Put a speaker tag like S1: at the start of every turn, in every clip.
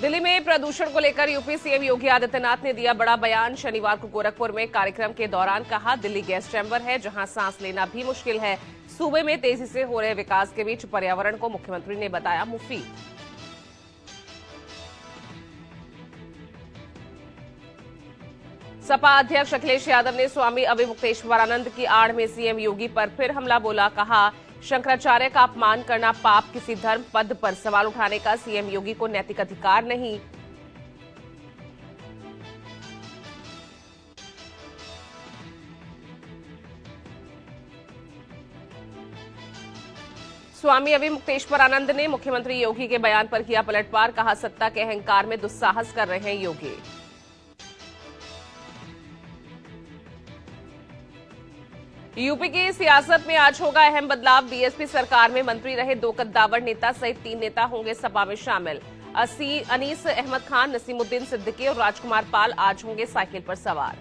S1: दिल्ली में प्रदूषण को लेकर यूपी सीएम योगी आदित्यनाथ ने दिया बड़ा बयान। शनिवार को गोरखपुर में कार्यक्रम के दौरान कहा, दिल्ली गैस चैम्बर है जहां सांस लेना भी मुश्किल है। सूबे में तेजी से हो रहे विकास के बीच पर्यावरण को मुख्यमंत्री ने बताया मुफीद। सपा अध्यक्ष अखिलेश यादव ने स्वामी अविमुक्तेश्वरानंद की आड़ में सीएम योगी पर फिर हमला बोला। कहा, शंकराचार्य का अपमान करना पाप, किसी धर्म पद पर सवाल उठाने का सीएम योगी को नैतिक अधिकार नहीं। स्वामी अविमुक्तेश्वरानंद ने मुख्यमंत्री योगी के बयान पर किया पलटवार। कहा, सत्ता के अहंकार में दुस्साहस कर रहे हैं योगी। यूपी की सियासत में आज होगा अहम बदलाव। बीएसपी सरकार में मंत्री रहे 2 कद्दावर नेता सहित 3 नेता होंगे सपा में शामिल। अनीस अहमद खान, नसीमुद्दीन सिद्दीकी और राजकुमार पाल आज होंगे साइकिल पर सवार।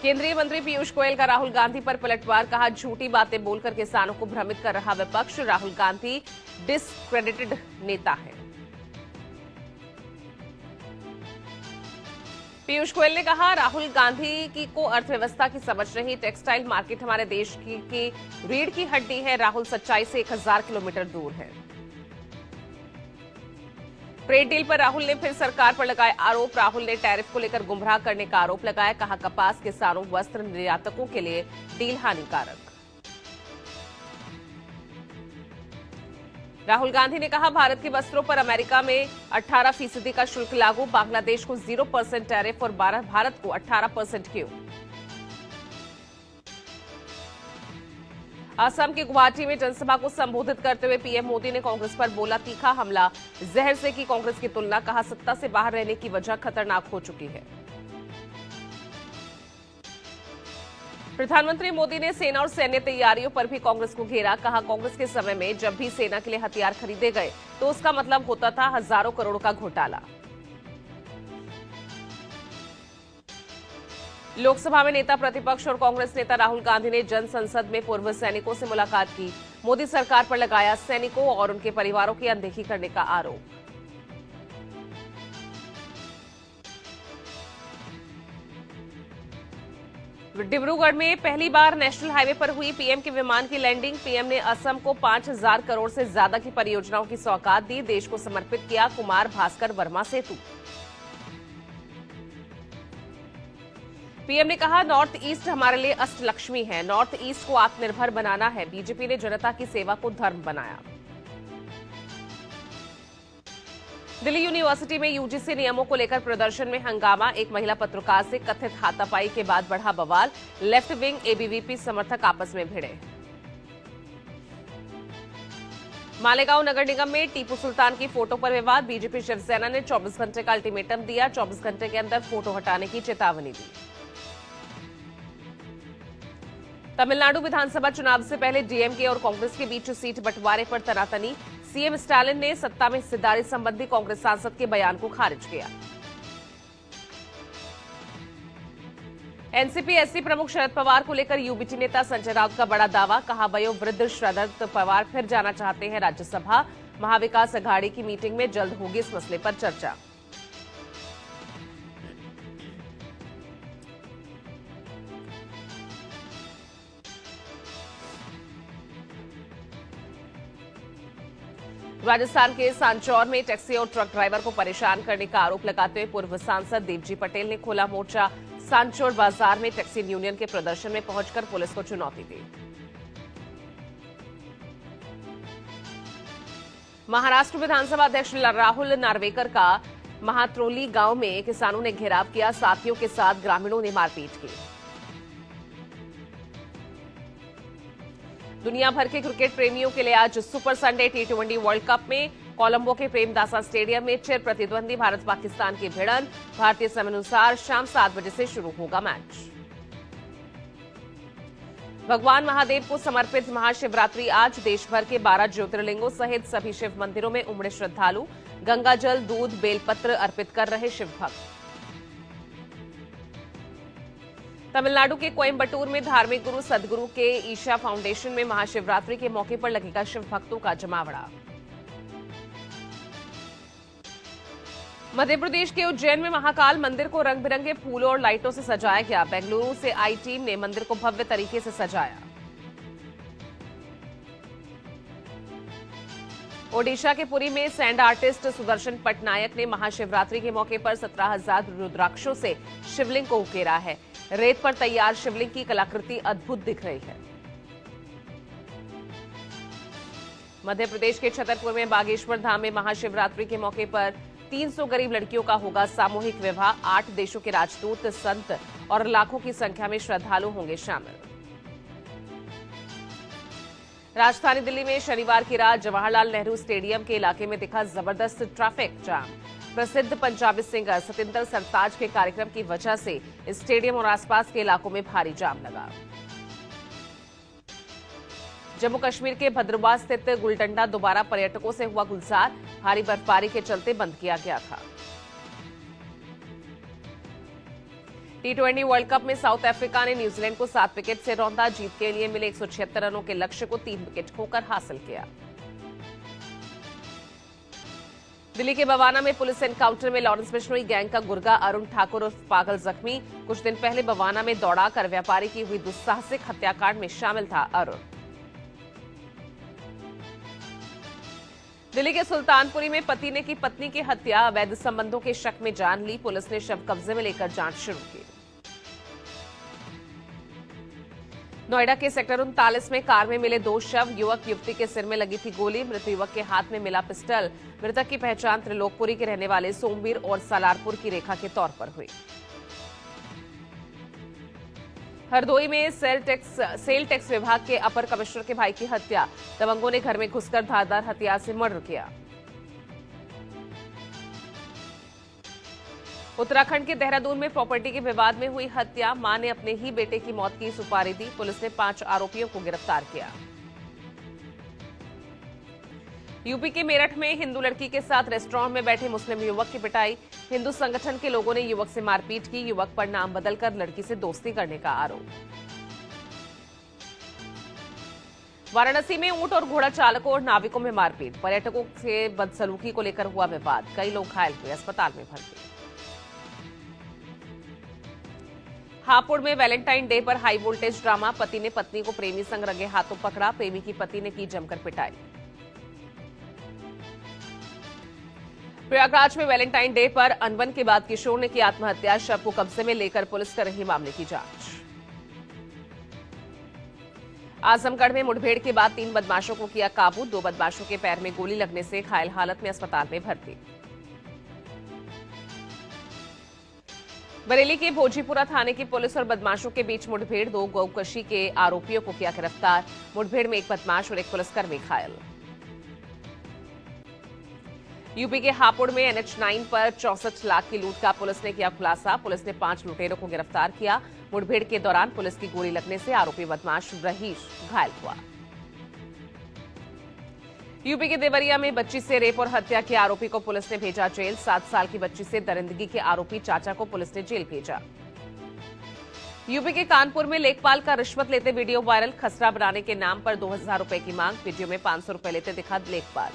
S1: केंद्रीय मंत्री पीयूष गोयल का राहुल गांधी पर पलटवार। कहा, झूठी बातें बोलकर किसानों को भ्रमित कर रहा विपक्ष। राहुल गांधी डिसक्रेडिटेड नेता है। पीयूष गोयल ने कहा, राहुल गांधी को अर्थव्यवस्था की समझ नहीं। टेक्सटाइल मार्केट हमारे देश की रीढ़ की हड्डी है। राहुल सच्चाई से 1000 किलोमीटर दूर है। ट्रेड डील पर राहुल ने फिर सरकार पर लगाए आरोप। राहुल ने टैरिफ को लेकर गुमराह करने का आरोप लगाया। कहा, कपास, किसानों, वस्त्र निर्यातकों के लिए डील हानिकारक। राहुल गांधी ने कहा, भारत के वस्त्रों पर अमेरिका में 18% का शुल्क लागू। बांग्लादेश को 0% टैरिफ और भारत को 18% क्यों। असम के गुवाहाटी में जनसभा को संबोधित करते हुए पीएम मोदी ने कांग्रेस पर बोला तीखा हमला। जहर से की कांग्रेस की तुलना। कहा, सत्ता से बाहर रहने की वजह खतरनाक हो चुकी है। प्रधानमंत्री मोदी ने सेना और सैन्य तैयारियों पर भी कांग्रेस को घेरा। कहा, कांग्रेस के समय में जब भी सेना के लिए हथियार खरीदे गए तो उसका मतलब होता था हजारों करोड़ का घोटाला। लोकसभा में नेता प्रतिपक्ष और कांग्रेस नेता राहुल गांधी ने जन संसद में पूर्व सैनिकों से मुलाकात की। मोदी सरकार पर लगाया सैनिकों और उनके परिवारों की अनदेखी करने का आरोप। डिब्रूगढ़ में पहली बार नेशनल हाईवे पर हुई पीएम के विमान की लैंडिंग। पीएम ने असम को 5000 करोड़ से ज्यादा की परियोजनाओं की सौगात दी। देश को समर्पित किया कुमार भास्कर वर्मा सेतु। पीएम ने कहा, नॉर्थ ईस्ट हमारे लिए अष्टलक्ष्मी है। नॉर्थ ईस्ट को आत्मनिर्भर बनाना है। बीजेपी ने जनता की सेवा को धर्म बनाया। दिल्ली यूनिवर्सिटी में यूजीसी नियमों को लेकर प्रदर्शन में हंगामा। एक महिला पत्रकार से कथित हाथापाई के बाद बढ़ा बवाल। लेफ्ट विंग एबीवीपी समर्थक आपस में भिड़े। मालेगांव नगर निगम में टीपू सुल्तान की फोटो पर विवाद। बीजेपी शिवसेना ने 24 घंटे का अल्टीमेटम दिया। 24 घंटे के अंदर फोटो हटाने की चेतावनी दी। तमिलनाडु विधानसभा चुनाव से पहले डीएमके और कांग्रेस के बीच सीट बंटवारे पर तनातनी। सीएम स्टालिन ने सत्ता में हिस्सेदारी संबंधी कांग्रेस सांसद के बयान को खारिज किया। एनसीपी एससी प्रमुख शरद पवार को लेकर यूबीटी नेता संजय राउत का बड़ा दावा। कहा, वयोवृद्ध शरद पवार फिर जाना चाहते हैं राज्यसभा। महाविकास अघाड़ी की मीटिंग में जल्द होगी इस मसले पर चर्चा। राजस्थान के सांचौर में टैक्सी और ट्रक ड्राइवर को परेशान करने का आरोप लगाते हुए पूर्व सांसद देवजी पटेल ने खोला मोर्चा। सांचौर बाजार में टैक्सी यूनियन के प्रदर्शन में पहुंचकर पुलिस को चुनौती दी। महाराष्ट्र विधानसभा अध्यक्ष राहुल नार्वेकर का महात्रोली गांव में किसानों ने घेराव किया। साथियों के साथ ग्रामीणों ने मारपीट की। दुनिया भर के क्रिकेट प्रेमियों के लिए आज सुपर संडे टी20 वर्ल्ड कप में कोलंबो के प्रेमदासा स्टेडियम में चिर प्रतिद्वंदी भारत पाकिस्तान की भिड़ंत। भारतीय समय अनुसार शाम 7 बजे से शुरू होगा मैच। भगवान महादेव को समर्पित महाशिवरात्रि आज। देश भर के 12 ज्योतिर्लिंगों सहित सभी शिव मंदिरों में उमड़े श्रद्धालु। गंगाजल, दूध, बेलपत्र अर्पित कर रहे शिव भक्त। तमिलनाडु के कोयम्बटूर में धार्मिक गुरु सदगुरु के ईशा फाउंडेशन में महाशिवरात्रि के मौके पर लगेगा शिव भक्तों का जमावड़ा। मध्य प्रदेश के उज्जैन में महाकाल मंदिर को रंग बिरंगे फूलों और लाइटों से सजाया गया। बेंगलुरु से आई टीम ने मंदिर को भव्य तरीके से सजाया। ओडिशा के पुरी में सैंड आर्टिस्ट सुदर्शन पटनायक ने महाशिवरात्रि के मौके पर 17,000 रुद्राक्षों से शिवलिंग को उकेरा है। रेत पर तैयार शिवलिंग की कलाकृति अद्भुत दिख रही है। मध्य प्रदेश के छतरपुर में बागेश्वर धाम में महाशिवरात्रि के मौके पर 300 गरीब लड़कियों का होगा सामूहिक विवाह। 8 देशों के राजदूत, संत और लाखों की संख्या में श्रद्धालु होंगे शामिल। राजधानी दिल्ली में शनिवार की रात जवाहरलाल नेहरू स्टेडियम के इलाके में दिखा जबरदस्त ट्रैफिक जाम। प्रसिद्ध पंजाबी सिंगर सतिंदर सरताज के कार्यक्रम की वजह से स्टेडियम और आसपास के इलाकों में भारी जाम लगा। जम्मू कश्मीर के भद्रवाह स्थित गुलडंडा दोबारा पर्यटकों से हुआ गुलजार। भारी बर्फबारी के चलते बंद किया गया था। T20 वर्ल्ड कप में साउथ अफ्रीका ने न्यूजीलैंड को 7 विकेट से रौंदा। जीत के लिए मिले 176 रनों के लक्ष्य को 3 विकेट खोकर हासिल किया। दिल्ली के बवाना में पुलिस एनकाउंटर में लॉरेंस बिश्नोई गैंग का गुर्गा अरुण ठाकुर उर्फ पागल जख्मी। कुछ दिन पहले बवाना में दौड़ाकर व्यापारी की हुई दुस्साहसिक हत्याकांड में शामिल था अरुण। दिल्ली के सुल्तानपुरी में पति ने की पत्नी की हत्या। अवैध संबंधों के शक में जान ली। पुलिस ने शव कब्जे में लेकर जांच शुरू की। नोएडा के सेक्टर 39 में कार में मिले 2 शव। युवक युवती के सिर में लगी थी गोली। मृत युवक के हाथ में मिला पिस्टल। मृतक की पहचान त्रिलोकपुरी के रहने वाले सोमवीर और सालारपुर की रेखा के तौर पर हुई। हरदोई में सेल टैक्स विभाग के अपर कमिश्नर के भाई की हत्या। दबंगों ने घर में घुसकर धारदार हथियार से मर्डर किया। उत्तराखंड के देहरादून में प्रॉपर्टी के विवाद में हुई हत्या। मां ने अपने ही बेटे की मौत की सुपारी दी। पुलिस ने 5 आरोपियों को गिरफ्तार किया। यूपी के मेरठ में हिंदू लड़की के साथ रेस्टोरेंट में बैठे मुस्लिम युवक की पिटाई। हिंदू संगठन के लोगों ने युवक से मारपीट की। युवक पर नाम बदलकर लड़की से दोस्ती करने का आरोप। वाराणसी में ऊंट और घोड़ा चालकों और नाविकों में मारपीट। पर्यटकों से बदसलूकी को लेकर हुआ विवाद। कई लोग घायल हुए, अस्पताल में भर्ती। हापुड़ में वैलेंटाइन डे पर हाई वोल्टेज ड्रामा। पति ने पत्नी को प्रेमी संग रंगे हाथों पकड़ा। प्रेमी की पति ने की जमकर पिटाई। प्रयागराज में वैलेंटाइन डे पर अनबन के बाद किशोर ने की आत्महत्या। शव को कब्जे में लेकर पुलिस कर रही मामले की जांच। आजमगढ़ में मुठभेड़ के बाद 3 बदमाशों को किया काबू। 2 बदमाशों के पैर में गोली लगने से घायल हालत में अस्पताल में भर्ती। बरेली के भोजीपुरा थाने की पुलिस और बदमाशों के बीच मुठभेड़। 2 गौकशी के आरोपियों को किया गिरफ्तार। मुठभेड़ में 1 बदमाश और 1 पुलिसकर्मी घायल। यूपी के हापुड़ में NH9 पर 64 लाख की लूट का पुलिस ने किया खुलासा। पुलिस ने 5 लुटेरों को गिरफ्तार किया। मुठभेड़ के दौरान पुलिस की गोली लगने से आरोपी बदमाश रहीश घायल हुआ। यूपी के देवरिया में बच्ची से रेप और हत्या के आरोपी को पुलिस ने भेजा जेल। 7 साल की बच्ची से दरिंदगी के आरोपी चाचा को पुलिस ने जेल भेजा। यूपी के कानपुर में लेखपाल का रिश्वत लेते वीडियो वायरल। खसरा बनाने के नाम पर 2,000 रुपए की मांग। वीडियो में 500 रुपए लेते दिखा लेखपाल।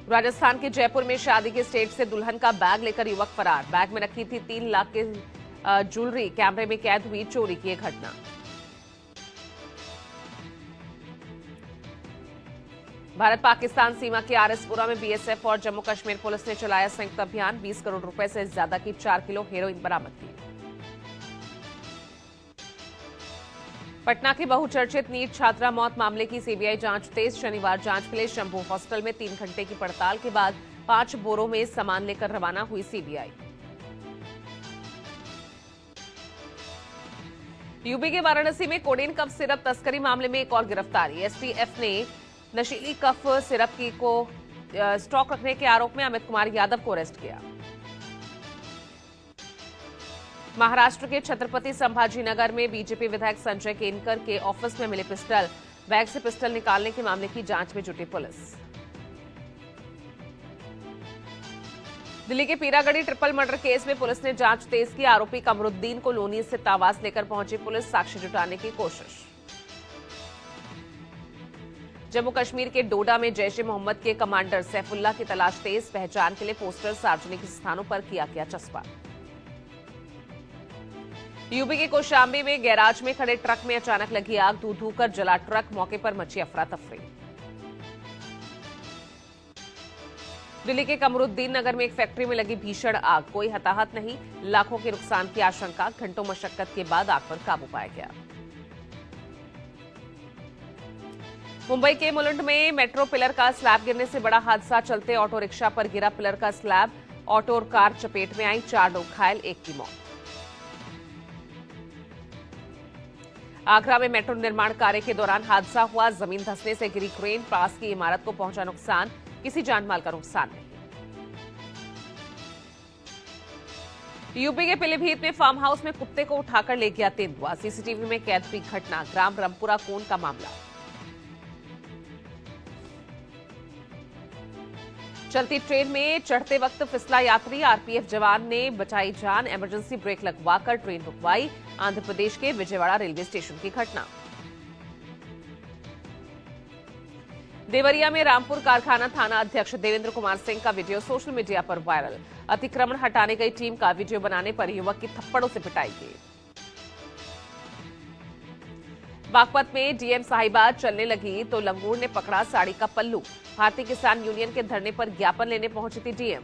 S1: राजस्थान के जयपुर में शादी के स्टेज से दुल्हन का बैग लेकर युवक फरार। बैग में रखी थी 3 लाख की ज्वेलरी। कैमरे में कैद हुई चोरी की घटना। भारत पाकिस्तान सीमा के आरएसपुरा में बीएसएफ और जम्मू कश्मीर पुलिस ने चलाया संयुक्त अभियान। 20 करोड़ रुपए से ज्यादा की 4 किलो हेरोइन बरामद की। पटना की बहुचर्चित नीट छात्रा मौत मामले की सीबीआई जांच तेज। शनिवार जांच के लिए शंभू हॉस्टल में 3 घंटे की पड़ताल के बाद 5 बोरों में सामान लेकर रवाना हुई सीबीआई। यूपी के वाराणसी में कोडेन कफ सिरप तस्करी मामले में एक और गिरफ्तारी। एसटीएफ ने नशीली कफ सिरप को स्टॉक रखने के आरोप में अमित कुमार यादव को अरेस्ट किया। महाराष्ट्र के छत्रपति संभाजीनगर में बीजेपी विधायक संजय केनकर के ऑफिस में मिले पिस्टल। बैग से पिस्टल निकालने के मामले की जांच में जुटी पुलिस। दिल्ली के पीरागढ़ी ट्रिपल मर्डर केस में पुलिस ने जांच तेज की। आरोपी कमरुद्दीन को लोनी से तावास लेकर पहुंची पुलिस। साक्ष्य जुटाने की कोशिश। जम्मू कश्मीर के डोडा में जैश ए मोहम्मद के कमांडर सैफुल्लाह की तलाश तेज, पहचान के लिए पोस्टर सार्वजनिक स्थानों पर किया गया चस्पा। यूपी के कौशाम्बी में गैराज में खड़े ट्रक में अचानक लगी आग, धू धू कर जला ट्रक, मौके पर मची अफरा तफरी। दिल्ली के कमरुद्दीन नगर में एक फैक्ट्री में लगी भीषण आग, कोई हताहत नहीं, लाखों के नुकसान की आशंका, घंटों मशक्कत के बाद आग पर काबू पाया गया। मुंबई के मुलुंड में मेट्रो पिलर का स्लैब गिरने से बड़ा हादसा, चलते ऑटो रिक्शा पर गिरा पिलर का स्लैब, ऑटो और कार चपेट में आई, 4 लोग घायल, 1 की मौत। आगरा में मेट्रो निर्माण कार्य के दौरान हादसा हुआ, जमीन धंसने से गिरी क्रेन, पास की इमारत को पहुंचा नुकसान, किसी जानमाल का नुकसान नहीं। यूपी के पीलीभीत में फार्म हाउस में कुत्ते को उठाकर ले गया तेंदुआ, सीसीटीवी में कैद हुई घटना, ग्राम रामपुरा कोन का मामला। चलती ट्रेन में चढ़ते वक्त फिसला यात्री, आरपीएफ जवान ने बचाई जान, इमरजेंसी ब्रेक लगवाकर ट्रेन रुकवाई। आंध्र प्रदेश के विजयवाड़ा रेलवे स्टेशन की घटना। देवरिया में रामपुर कारखाना थाना अध्यक्ष देवेंद्र कुमार सिंह का वीडियो सोशल मीडिया पर वायरल, अतिक्रमण हटाने गई टीम का वीडियो बनाने पर युवक की थप्पड़ों से पिटाई की। बागपत में डीएम साहिबात चलने लगी तो लंगूर ने पकड़ा साड़ी का पल्लू, भारतीय किसान यूनियन के धरने पर ज्ञापन लेने पहुंची थी डीएम।